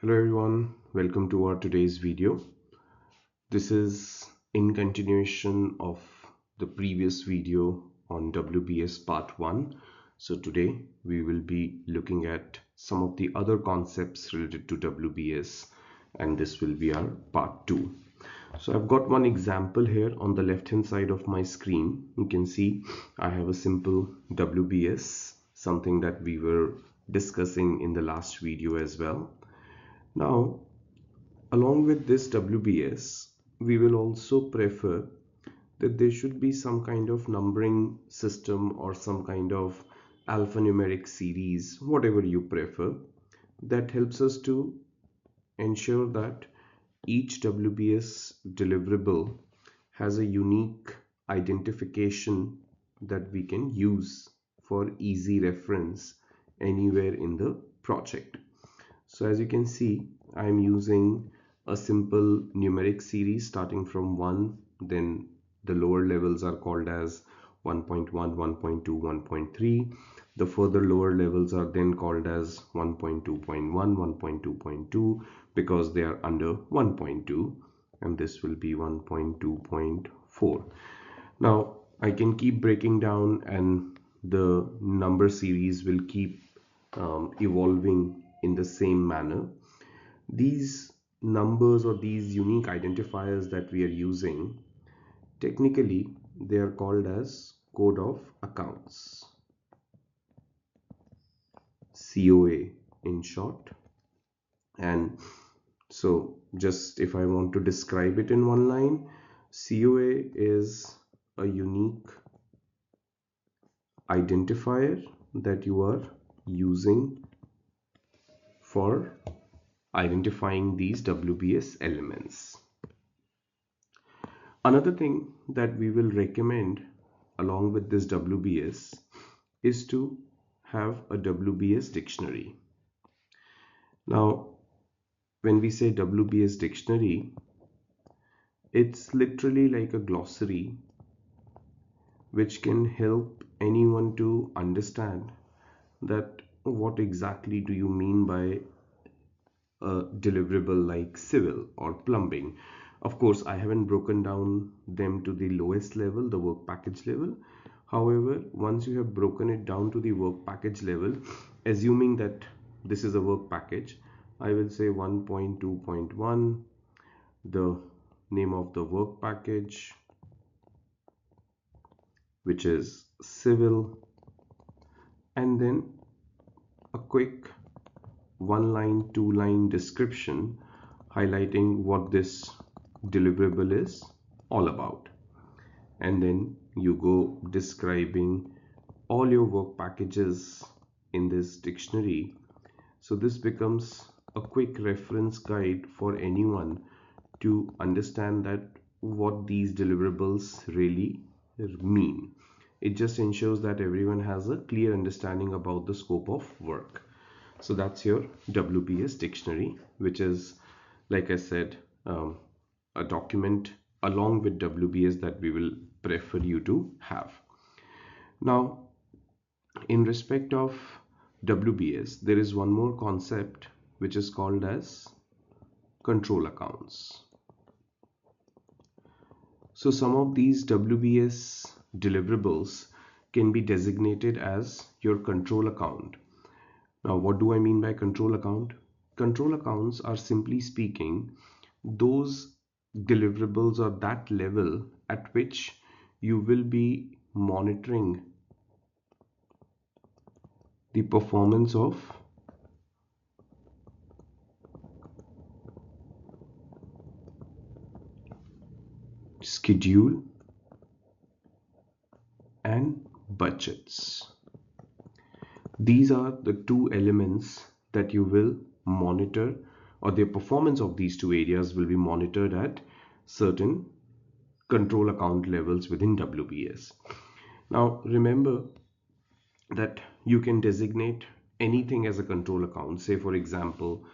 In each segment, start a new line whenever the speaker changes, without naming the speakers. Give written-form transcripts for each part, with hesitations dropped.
Hello everyone, welcome to our today's video. This is in continuation of the previous video on WBS part 1. So today we will be looking at some of the other concepts related to WBS, and this will be our part 2. So I've got one example here on the left hand side of my screen. You can see I have a simple WBS, something that we were discussing in the last video as well. Now, along with this WBS, we will also prefer that there should be some kind of numbering system or some kind of alphanumeric series, whatever you prefer, that helps us to ensure that each WBS deliverable has a unique identification that we can use for easy reference anywhere in the project. So as you can see, I'm using a simple numeric series starting from 1, then the lower levels are called as 1.1, 1.2, 1.3. The further lower levels are then called as 1.2.1, 1.2.2 because they are under 1.2, and this will be 1.2.4. Now I can keep breaking down and the number series will keep evolving in the same manner. These numbers or these unique identifiers that we are using, technically they are called as code of accounts, COA in short. And so just if I want to describe it in one line, COA is a unique identifier that you are using for identifying these WBS elements. Another thing that we will recommend along with this WBS is to have a WBS dictionary. Now, when we say WBS dictionary, it's literally like a glossary which can help anyone to understand that what exactly do you mean by a deliverable like civil or plumbing. Of course, I haven't broken down them to the lowest level, the work package level. However, once you have broken it down to the work package level, assuming that this is a work package, I will say 1.2.1, the name of the work package, which is civil, and then a quick one line, two line description highlighting what this deliverable is all about. And then you go describing all your work packages in this dictionary. So this becomes a quick reference guide for anyone to understand that what these deliverables really mean. It just ensures that everyone has a clear understanding about the scope of work. So that's your WBS dictionary, which is, like I said, a document along with WBS that we will prefer you to have. Now, in respect of WBS, there is one more concept which is called as control accounts. So some of these WBS deliverables can be designated as your control account. Now, what do I mean by control account? Control accounts are, simply speaking, those deliverables or that level at which you will be monitoring the performance of schedule and budgets. These are the two elements that you will monitor, or the performance of these two areas will be monitored at certain control account levels within WBS. Now remember that you can designate anything as a control account. Say for example,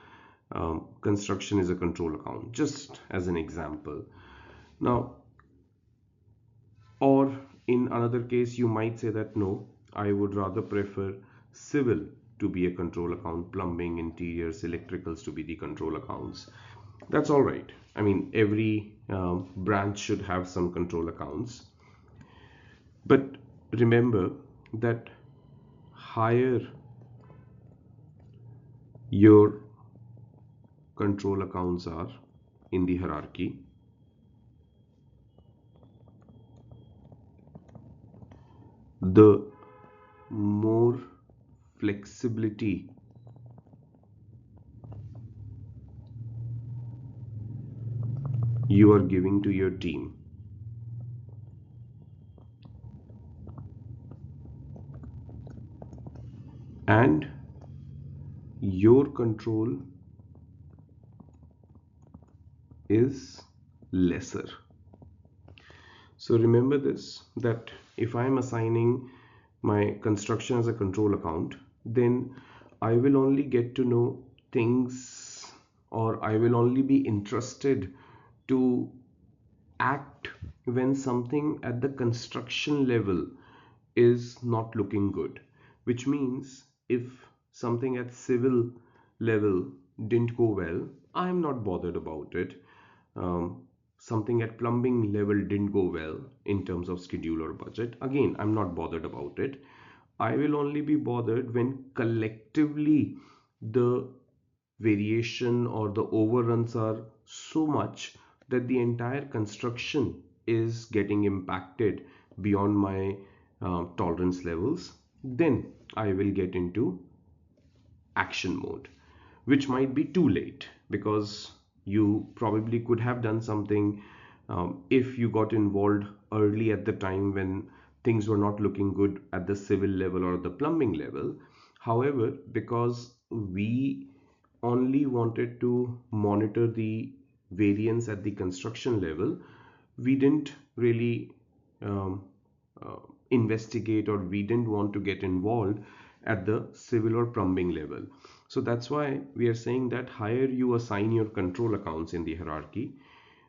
construction is a control account, just as an example. Now, or in another case you might say that no, I would rather prefer civil to be a control account, plumbing, interiors, electricals to be the control accounts. That's all right. I mean, every branch should have some control accounts. But remember that higher your control accounts are in the hierarchy, the more flexibility you are giving to your team. And your control is lesser. So remember this, that if I am assigning my construction as a control account, then I will only get to know things, or I will only be interested to act when something at the construction level is not looking good, which means if something at civil level didn't go well, I'm not bothered about it. Something at plumbing level didn't go well in terms of schedule or budget, again, I'm not bothered about it. I will only be bothered when collectively the variation or the overruns are so much that the entire construction is getting impacted beyond my tolerance levels. Then I will get into action mode, which might be too late because you probably could have done something if you got involved early at the time when things were not looking good at the civil level or the plumbing level. However, because we only wanted to monitor the variance at the construction level, we didn't really um, uh, investigate, or we didn't want to get involved at the civil or plumbing level. So that's why we are saying that higher you assign your control accounts in the hierarchy,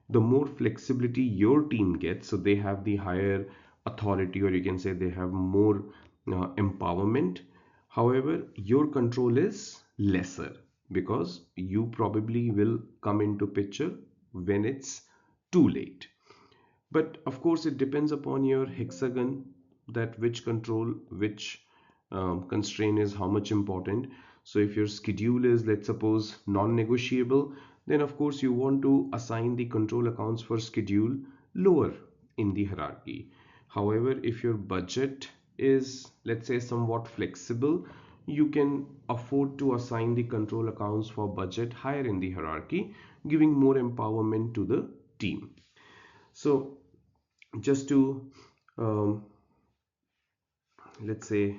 the more flexibility your team gets. So they have the higher authority, or you can say they have more empowerment. However, your control is lesser because you probably will come into picture when it's too late. But of course, it depends upon your hexagon, that which control, which constraint is how much important. So if your schedule is, let's suppose, non-negotiable, then of course you want to assign the control accounts for schedule lower in the hierarchy. However, if your budget is, let's say, somewhat flexible, you can afford to assign the control accounts for budget higher in the hierarchy, giving more empowerment to the team. So just to um, let's say,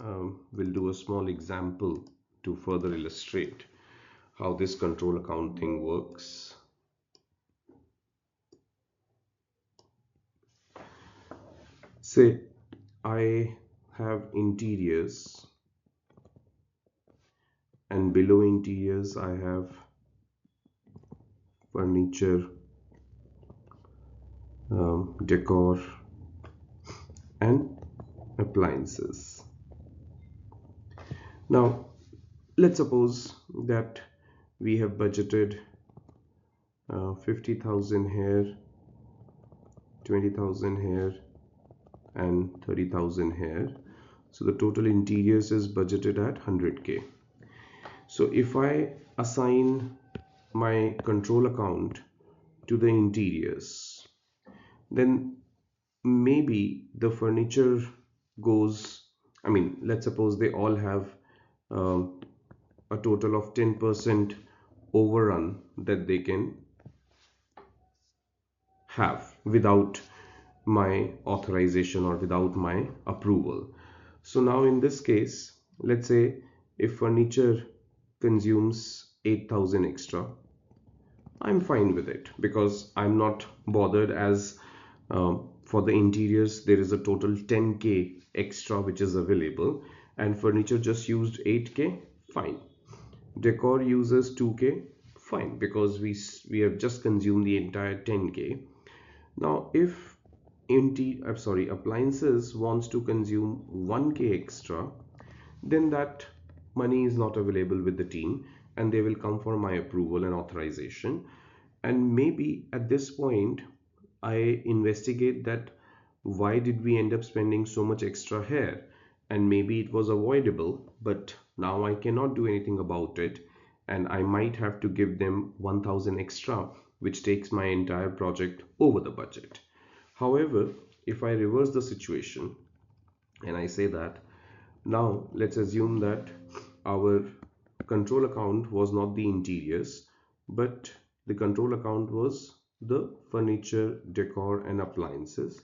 we'll do a small example to further illustrate how this control account thing works. Say I have interiors, and below interiors I have furniture, decor, and appliances. Now let's suppose that we have budgeted 50,000 here, 20,000 here, and 30,000 here. So the total interiors is budgeted at 100k. So if I assign my control account to the interiors, then maybe the furniture goes, I mean, let's suppose they all have um, a total of 10% overrun that they can have without my authorization or without my approval. So now in this case, let's say if furniture consumes 8,000 extra, I'm fine with it because I'm not bothered, as for the interiors there is a total 10k extra which is available, and furniture just used 8k, fine. Decor uses 2k, fine, because we have just consumed the entire 10k. Now if appliances wants to consume 1k extra, then that money is not available with the team, and they will come for my approval and authorization. And maybe at this point I investigate that why did we end up spending so much extra here, and maybe it was avoidable, but now I cannot do anything about it, and I might have to give them 1000 extra, which takes my entire project over the budget. However, if I reverse the situation and I say that now let's assume that our control account was not the interiors, but the control account was the furniture, decor, and appliances.